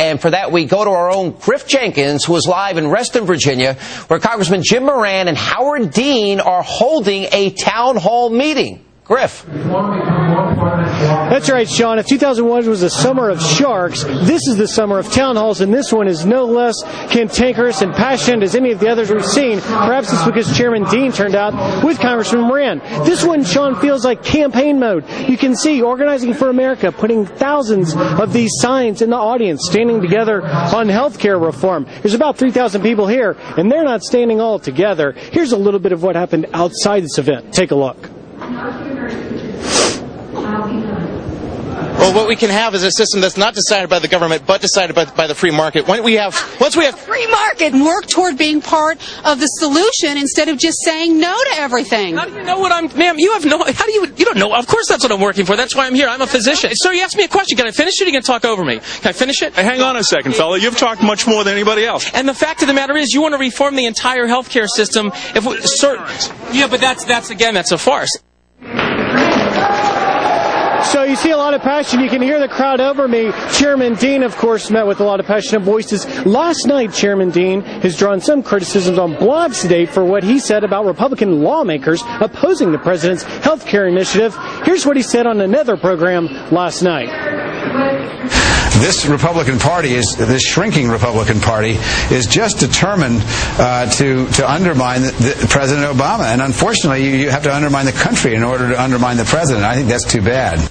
And for that, we go to our own Griff Jenkins, who is live in Reston, Virginia, where Congressman Jim Moran and Howard Dean are holding a town hall meeting. Griff. That's right, Sean. If 2001 was the summer of sharks, this is the summer of town halls, and this one is no less cantankerous and passionate as any of the others we've seen. Perhaps it's because Chairman Dean turned out with Congressman Moran. This one, Sean, feels like campaign mode. You can see Organizing for America putting thousands of these signs in the audience, standing together on health care reform. There's about 3,000 people here, and they're not standing all together. Here's a little bit of what happened outside this event. Take a look. Well, what we can have is a system that's not decided by the government, but decided by the free market. Once we have free market, work toward being part of the solution instead of just saying no to everything. How do you know what ma'am, you have no, how do you don't know? Of course that's what I'm working for. That's why I'm here. I'm a physician. Sir, you asked me a question. Can I finish it or are you going to talk over me? Can I finish it? Hey, hang on a second, fella. You've talked much more than anybody else. And the fact of the matter is, you want to reform the entire healthcare system. Yeah, but that's a farce. So you see a lot of passion. You can hear the crowd over me. Chairman Dean, of course, met with a lot of passionate voices. Last night, Chairman Dean has drawn some criticisms on blogs today for what he said about Republican lawmakers opposing the president's health care initiative. Here's what he said on another program last night. This Republican Party this shrinking Republican Party is just determined to undermine President Obama. And unfortunately, you have to undermine the country in order to undermine the president. I think that's too bad.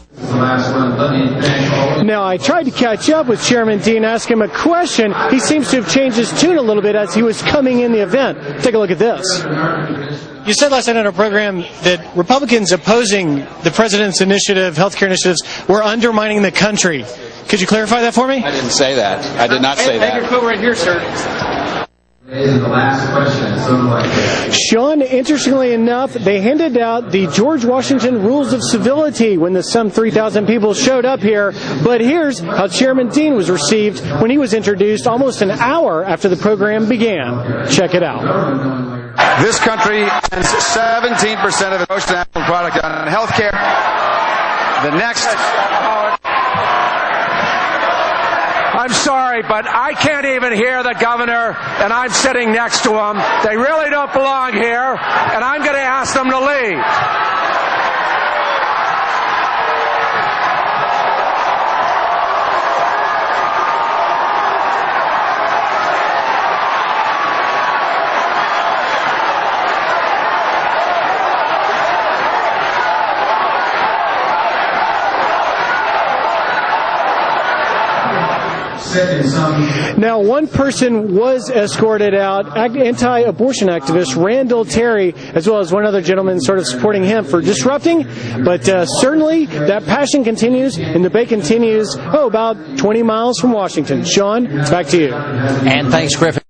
Now, I tried to catch up with Chairman Dean, ask him a question. He seems to have changed his tune a little bit as he was coming in the event. Take a look at this. You said last night on our program that Republicans opposing the president's initiative, healthcare initiatives, were undermining the country. Could you clarify that for me? I didn't say that. I did not say that. Take your quote right here, sir. The last question, something like that. Sean, interestingly enough, they handed out the George Washington Rules of Civility when some 3,000 people showed up here. But here's how Chairman Dean was received when he was introduced almost an hour after the program began. Check it out. This country spends 17% of its gross national product on health care. The next... I'm sorry, but I can't even hear the governor, and I'm sitting next to him. They really don't belong here, and I'm going to ask them to leave. Now, one person was escorted out, anti-abortion activist Randall Terry, as well as one other gentleman sort of supporting him for disrupting. But certainly that passion continues and debate continues, about 20 miles from Washington. Sean, it's back to you. And thanks, Griffin.